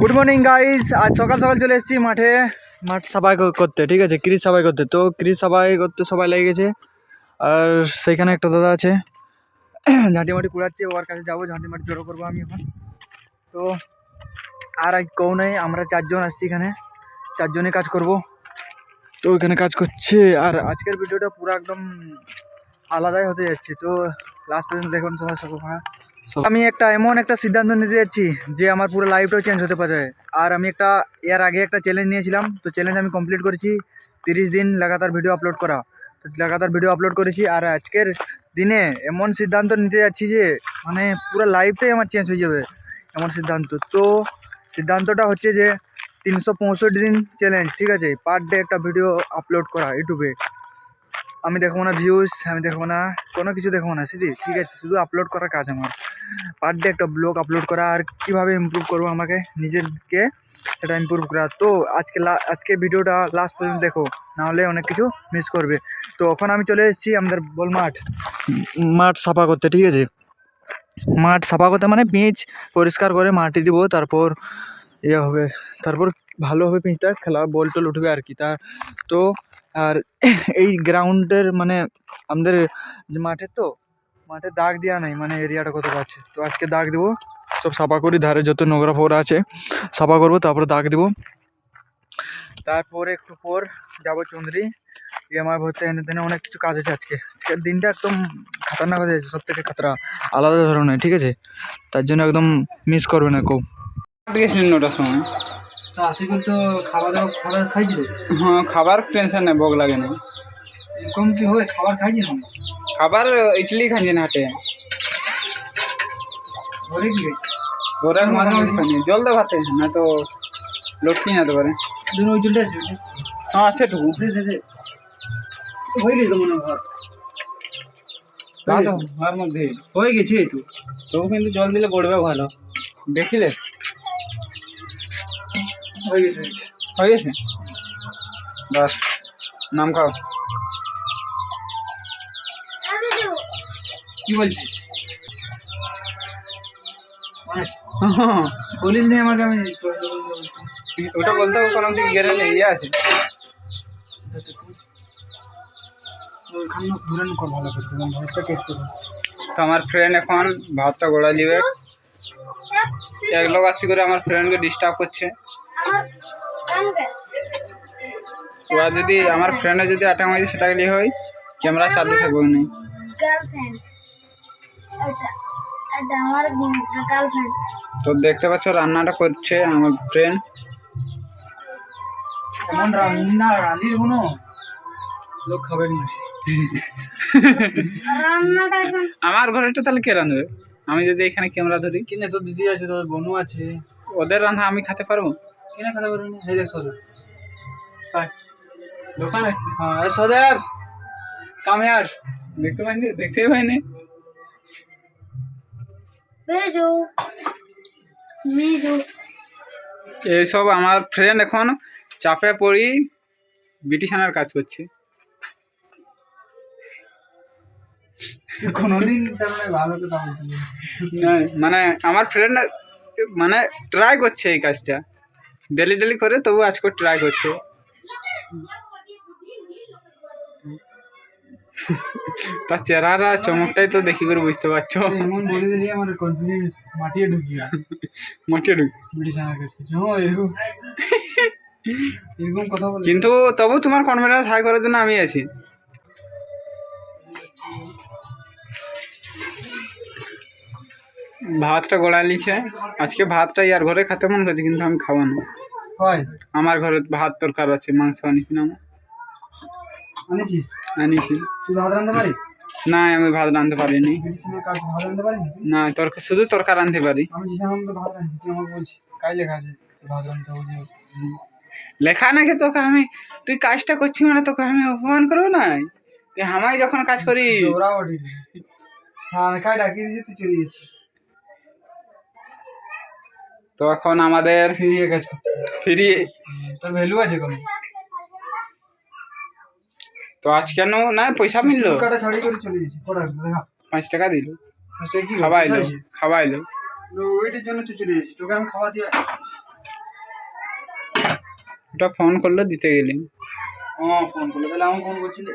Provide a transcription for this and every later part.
Good morning guys. আজ সকাল সকাল চলে এসেছি মাঠ সাফাই করতে, ঠিক আছে, ক্রিজ সাফাই করতে। তো ক্রিজ সাফাই করতে সবাই লেগে গেছে, আর সেইখানে একটা দাদা আছে ঝাঁটি মাটি কুড়াচ্ছে, ওর কাছে যাবো, ঝাঁটি মাটি জড়ো করবো আমি এখন। তো আর কেউ নেই, আমরা চারজন আসছি এখানে, চারজনে কাজ করব। তো এখানে কাজ করছে, আর আজকের ভিডিওটা পুরো একদম আলাদাই হতে যাচ্ছে। তো লাস্ট পর্যন্ত দেখুন সবাই সবাই। আমি এমন একটা সিদ্ধান্ত নিতে যাচ্ছি যে আমার পুরো লাইফটাও চেঞ্জ হতে পারে। আর আমি এর আগে একটা চ্যালেঞ্জ নিয়েছিলাম, তো চ্যালেঞ্জ আমি কমপ্লিট করেছি, 30 দিন লাগাতার ভিডিও আপলোড করা। তো লাগাতার ভিডিও আপলোড করেছি, আর আজকের দিনে এমন সিদ্ধান্ত নিতে যাচ্ছি যে মানে পুরো লাইফটাই আমার চেঞ্জ হয়ে যাবে, এমন সিদ্ধান্ত। তো সিদ্ধান্তটা হচ্ছে যে 365 দিন চ্যালেঞ্জ, ঠিক আছে, পার ডে একটা ভিডিও আপলোড করা ইউটিউবে। আমি দেখবো না ভিউজ, আমি দেখবো না কোনো কিছু, দেখবো না শুধু, ঠিক আছে, শুধু আপলোড করার কাজ আমার। পার ডে একটা ব্লগ আপলোড করা, আর কীভাবে ইমপ্রুভ করবো আমাকে নিজেকে, সেটা ইমপ্রুভ করা। তো আজকে ভিডিওটা লাস্ট পর্যন্ত দেখো, নাহলে অনেক কিছু মিস করবে। তো এখন আমি চলে এসেছি আমাদের বল মাঠ সাফা করতে, ঠিক আছে। মাঠ সাফা করতে মানে পিচ পরিষ্কার করে মাটি দিব, তারপর ইয়ে হবে, তারপর ভালো হবে পিচটা, খেলা বল টল উঠবে আর কি। তো আর এই গ্রাউন্ডের মানে আমাদের মাঠে দাগ দেওয়া নাই, মানে এরিয়াটা কত আছে। তো আজকে দাগ দেবো, সব সাফা করি, ধারে যত নোংরা ফোড়া আছে সাফা করবো, তারপরে দাগ দেবো। তারপরে একটু পর যাবো চন্দ্রি, আমার ভর্তি এনে তেনে অনেক কিছু কাজ আছে। আজকের দিনটা একদম খাতারনাক হয়ে যাচ্ছে, সব থেকে খাতরা, আলাদা ধরনের, ঠিক আছে। তার জন্য একদম মিস করবে না কেউ। গেছিলেন 9টার সময়। তা আশিকুল তো খাবার খাইছিল। হ্যাঁ, খাবার টেনশন নেই, ভোগ লাগে না। এরকম কি হয়, খাবার খাইছি না? খাবার ইডলি খাইছেন হাটে, ঘরে কি গেছে? ওরা খাইনি, জল দে ভাতে, না তো লটকি যেতে পারে। ওই জলটা আছে, হ্যাঁ আছে টুকু হয়ে গেছে মনে হয়, ঘর মধ্যে হয়ে গেছে একটু। তবু কিন্তু জল দিলে গড়বে ভালো, দেখিলে হয়ে গেছে। হয়ে গেছে, বাস নাম খাও। কি বলছিস? বলিস নি আমাকে, আমি ওটা বলতে কোনো দিক গেলে ইয়ে আছে। তো আমার ফ্রেন্ড এখন ভাতটা গোড়া দিবে, এক লোক আসি করে আমার ফ্রেন্ডকে ডিস্টার্ব করছে। ওরা যদি আমার ফ্রেন্ডে যদি অ্যাটাক মারি, সেটা গেলে হয় ক্যামেরা চালু থাকবে না। তো দেখতে পাচ্ছ রান্নাটা করছে আমার ফ্রেন্ড। এমন রান্না রাঁধির কোনো লোক খাবেন না। আমার ঘরেটা তাহলে কে রাঁধবে? আমি যদি এখানে ক্যামেরা ধরি। কিনে তোর দিদি আছে, তোর বোনু আছে, ওদের রান্না আমি খেতে পারবো? কিনে খেতে পারবি না? এই দেখ সদেব, দোকান আছে। হ্যাঁ সদেব, কাম হিয়ার। দেখতেই পাইনি। এইসব আমার ফ্রেন্ড এখন চাপে পড়ি বিউটিশিয়ানের কাজ করছে। কোনোদিন মানে আমার ফ্রেন্ড মানে ট্রাই করছে এই কাজটা, ডেলি করে, তবু আজকে ট্রাই করছে। তার চেহারা চমকটাই তো দেখি করে বুঝতে পারছো। এমন বলে দিলি আমার কনফিডেন্স মাটিয়ে ঢুকি বিউটিশিয়ানের কাজ করছে। এরকম কথা বলে, কিন্তু তবু তোমার কনফিডেন্স হাই করার জন্য আমি আছি। ভাতটা গোড়া নিচ্ছে, আজকে ভাতটা ইয়ার ঘরে খেতে মন করছে, কিন্তু আমি খাবো না। আমার ঘরে ভাত তরকার আছে, মাংস আনিছি না। আনিছি। ভাত রাঁধতে পারি না, আমি ভাত রাঁধতে পারিনি। ভাত রাঁধতে পারি না, শুধু তরকার রাঁধতে পারি। আমি ভাত রাঁধছি, তুই আমাকে বলছি কাজ লেখা আছে ভাত রাঁধতে হবে। লেখা নাকি তোকে আমি, তুই কাজটা করছি মানে তোকে আমি অপমান করবো না? তুই আমায় যখন কাজ করি, আমি খাই ডাকিয়ে দিয়েছি, তুই চলে গেছিস। তো এখন আমাদের ফিরিয়ে কাজ করতে, ফিরিয়ে তোর ভ্যালু আছে কোনো? তো আজ কেন না পয়সা মিললো? কাটা শাড়ি করে চলে গেছি, 5 টাকা দিল, কি খাওয়াইলো। ওইটার জন্য তুই চলে গেছিস, তোকে আমি খাওয়া দিয়ে ওটা ফোন করলে দিতে গেলি। ও ফোন করলো, তাহলে আমার ফোন করছিলে।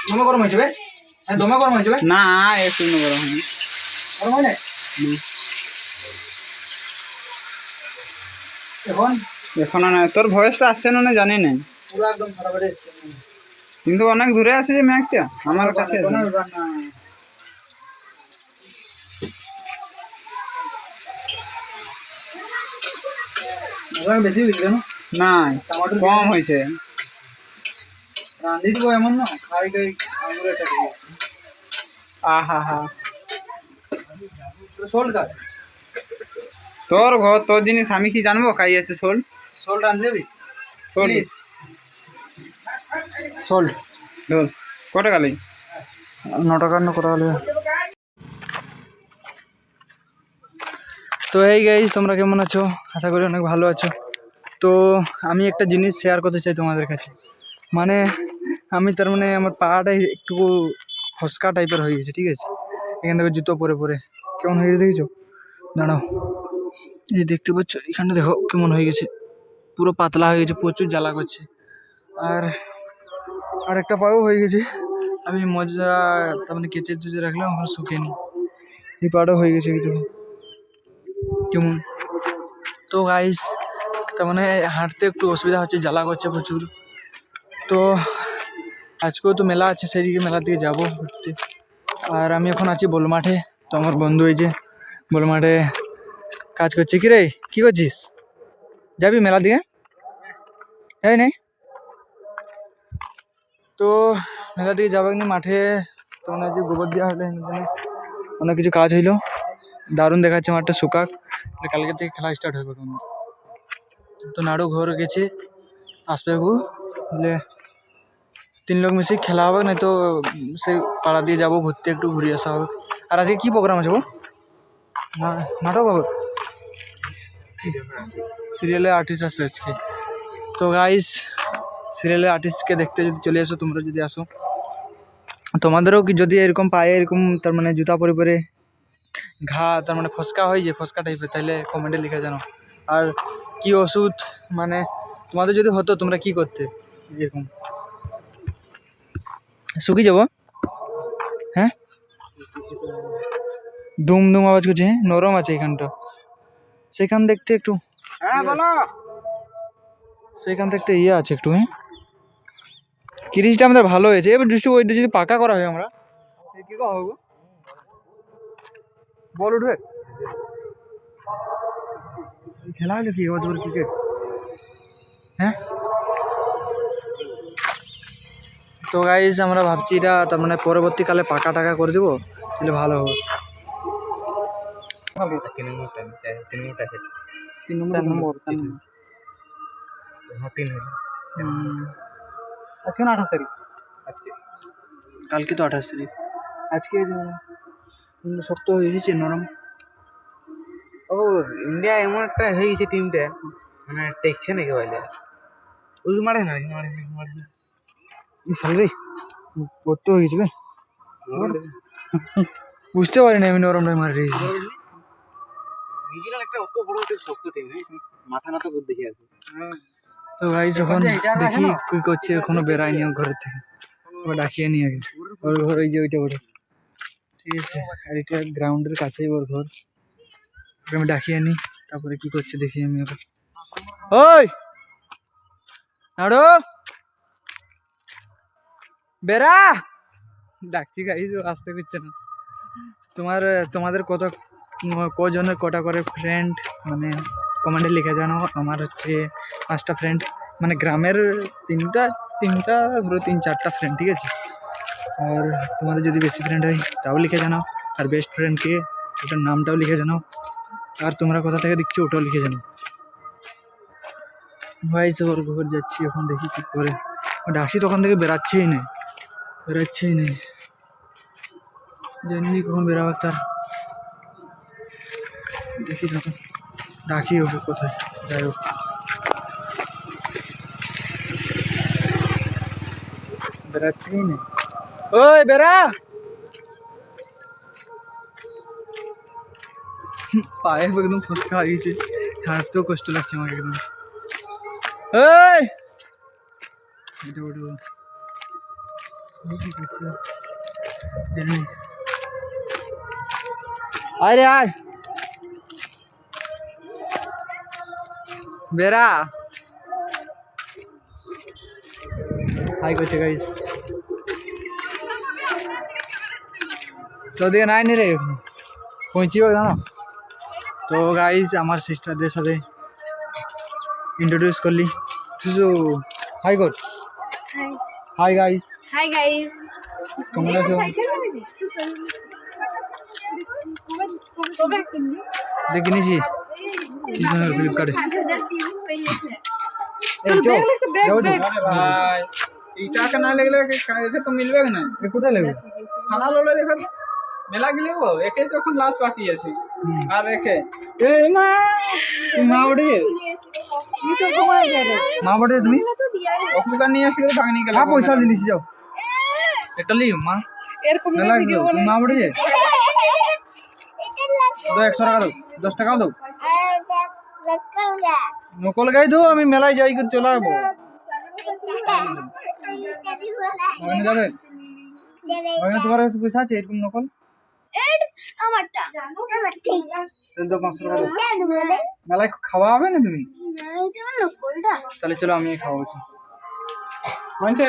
দমে গরম হয়েছে বে? হ্যাঁ দমে গরম হয়েছে বে? না একটু গরম হয়নি। গরম হয় না এখন? এখন না, তোর ভয়েসটা আসছে না জানি না, পুরো একদম খারাপ হয়ে যাচ্ছে। কিন্তু অনেক দূরে আছে যে ম্যাগটা, আমার কাছে আছে। কোনো ব্যাপার না। ওরা বেশি দিচ্ছে না? না টমেটো কম হয়েছে। রাঁধি দিব এমন না, খাই খাই আঙুরে কাটি দিব। আহা হা, সোল্ড কাট, তোর ঘর তোর জিনিস আমি কি জানবো খাই আছে শোল। সোল্ড রাঁধি দিবি শোল প্লিজ। সোল্ড ঢোল কত টাকা লাগবে? 9 টাকা না করা হলে। তো এই গাইজ, তোমরা কেমন আছো? আশা করি অনেক ভালো আছো। তো আমি একটা জিনিস শেয়ার করতে চাই তোমাদের কাছে। মানে আমি তার মানে আমার পাটা একটু ফসকা টাইপের হয়ে গেছে, ঠিক আছে? এখান থেকে জুতো পরে পরে কেমন হয়ে গেছে দেখেছো? দাঁড়াও, এই দেখতে পাচ্ছ এখানটা দেখো কেমন হয়ে গেছে, পুরো পাতলা হয়ে গেছে, প্রচুর জ্বালা করছে। আর আর একটা পাও হয়ে গেছে, আমি মজা তার মানে কেচে চুচে রাখলাম, আমার শুকেনি। এই পাটাও হয়ে গেছে, এই দেখো কেমন। তো গাইস, তার মানে হাঁটতে একটু অসুবিধা হচ্ছে, জ্বালা করছে প্রচুর। তো আজকেও তো মেলা আছে, সেই দিকে মেলার দিকে যাবো ঘুরতে। আর আমি এখন আছি বোলমাঠে। তো আমার বন্ধু এই যে বোলমাঠে কাজ করছে। কি রে, কি করছিস? যাবি মেলার দিকে? যাই নাই। তো মেলার দিকে যাবো কিন্তু মাঠে, তো মানে যে গোবর দেওয়া হলো, অনেক কিছু কাজ হইলো। দারুণ দেখাচ্ছে মাঠটা, শুকাক, কালকে থেকে খেলা স্টার্ট হবে। তো নাড়ু ঘর গেছে, আসবে গো বলে 3 লোক মিশে খেলা হবে, না তো সেই পাড়া দিয়ে যাবো ঘুরতে, একটু ঘুরে আসা হবে। আর আজকে কি প্রোগ্রাম আছে গো? নাটক হবে, সিরিয়ালের আর্টিস্ট আসবে আজকে। তো গাইস, সিরিয়ালের আর্টিস্টকে দেখতে যদি চলে আসো, তোমরা যদি আসো, তোমাদেরও কি যদি এরকম পায়ে এরকম তার মানে জুতা পরে পরে তার মানে ফসকা হয় যে ফসকা টাইপের, তাহলে কমেন্টে লিখে জানো। আর কি ওষুধ মানে তোমাদের যদি হতো, তোমরা কি করতে? এরকম শুকিয়ে যাবো, হ্যাঁ দুম দুম আওয়াজ করছে, হ্যাঁ নরম আছে এখানটা, সেখান দেখতে একটু, হ্যাঁ বলো। সেখান দেখতে ইয়ে আছে একটু, হ্যাঁ কিরিচটা আমাদের ভালো হয়েছে। এবার দৃষ্টি ওইটা যদি পাকা করা হয়, আমরা কি হবে? বল উঠবে, খেলা হলো কি ওদের ক্রিকেট, হ্যাঁ। তো গাইস, আমরা ভাবছি এটা তার মানে পরবর্তীকালে পাকা টাকা করে দেবো, তাহলে ভালো হবে। 3 নম্বর আজকে না 28 তারিখ, আজকে কালকে তো 28 তারিখ, আজকে শক্ত হয়ে গেছে, নরম। ও ইন্ডিয়া এমন একটা হয়ে গেছে টিমটা, মানে টেকছে নাকি বলে, ওই মারে না সালরে কত হয়ে গেছে, বুঝতে পারি না আমি, নরমটাই মারি দিয়েছি। নিউজিল্যান্ড একটা অত বড় একটা শক্ত টিম, মাথা নাতা করে দেখে আছে। তো গাইস, এখন দেখি কি করছে, এখনো বেরায়নি ও ঘরের থেকে, ওরা ডাকিয়ে নি আগে। ওর ঘর ওই যে ওইটা ওটা, ঠিক আছে। আর এটা গ্রাউন্ডের কাছেই ওর ঘর, ওকে আমি ডাকিয়ে নি, তারপরে কি করছে দেখি আমি ওকে। ওই নাড়ু, বেরা, ডাকছি গাইস, ও আসতে পারছে না। তোমাদের কজনের কটা করে ফ্রেন্ড, মানে কমেন্টে লিখে জানো। আমার হচ্ছে 5টা ফ্রেন্ড, মানে গ্রামের তিনটা ধরো 3-4টা ফ্রেন্ড, ঠিক আছে। আর তোমাদের যদি বেশি ফ্রেন্ড হয় তাও লিখে জানাও। আর বেস্ট ফ্রেন্ডকে ওটার নামটাও লিখে জানাও। আর তোমরা কোথা থেকে দেখছো ওটাও লিখে জানাও। ভাই ওর ঘর যাচ্ছি এখন, দেখি কি করে। ডাকছি তখন থেকে বেরাচ্ছেই না, জানি কখন বেরাবো তার, দেখি তখন ডাকি ওকে কোথায়, যাই হোক। বেরাচ্ছেই না, ওই বেরা, পায়ে একদম ফসকা হয়ে গেছে, হাঁটতেও কষ্ট লাগছে আমাকে একদম। এই এটা ওঠো। আয় রে আয় বেড়া হাই করছে গাইস তো দিকে নাই নি রে পৌঁছিব জানো তো গাইস আমার সিস্টারদের সাথে ইন্ট্রোডিউস করলি কিছু হাই কর হাই গাইস Hi guys. কেমন আছো দেখে নিয়েছি কি জানো ফ্লিপকার্টে এই চো যাও তো ভাই এই টাকা না লাগলে একে তো মিলবে না এ কোথায় লাগবে খানা লোলে দেখো মেলা গেলে একে তো এখন লাস্ট বাকি আছে আর একে এই মা তুমি মা বটে মা বটে তুমি অসুবিধা নিয়ে আসলে ভাগ নিয়ে গেলে হ্যাঁ পয়সা দিলিস যাও এটা লিও মা এরকম মেলা গেল তুমি মা বটে দো 100 টাকা দাও 10 টাকা দাও নকল গাই দো আমি মেলায় যাই করে চলে আসবো ওখানে যাবে ওখানে তোমার কাছে পয়সা আছে এরকম নকল তাহলে তো 500 টাকা দাও মেলায় খাওয়া হবে না তুমি তাহলে চলো আমি খাওয়াবো হয়েছে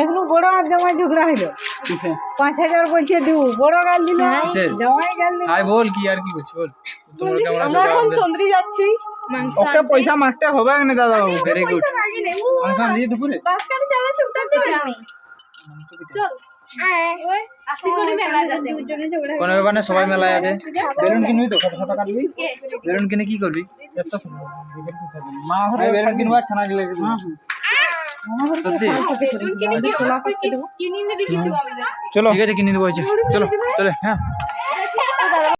এখন বড় আর জামাই ঝগড়া হইলো কিসে 5000 বলছে দেবো বড় গাল দিল আছে জামাই গাল দিল হাই বল কি আর কি করছিস বল তোমার কেমন আছে আমরা এখন তন্দ্রি যাচ্ছি মাংস ওকে পয়সা মাগতে হবে না দাদা বাবু ভেরি গুড মাংস দিয়ে দুপুরে বাস কাটে চালাচ্ছি ওটা তো জানি চল ওই আসি করে মেলা যাতে দুজনে ঝগড়া কোনো ব্যাপার না সবাই মেলায় আছে বেলুন কিনবি তো কত টাকা দিবি বেলুন কিনে কি করবি মা আমি বেলুন কিনবো আর ছানা গেলে সত্যি কিনে কি কিনে নেবে কিছু আমাদের চলো ঠিক আছে কিনে দেবো চলো চলে হ্যাঁ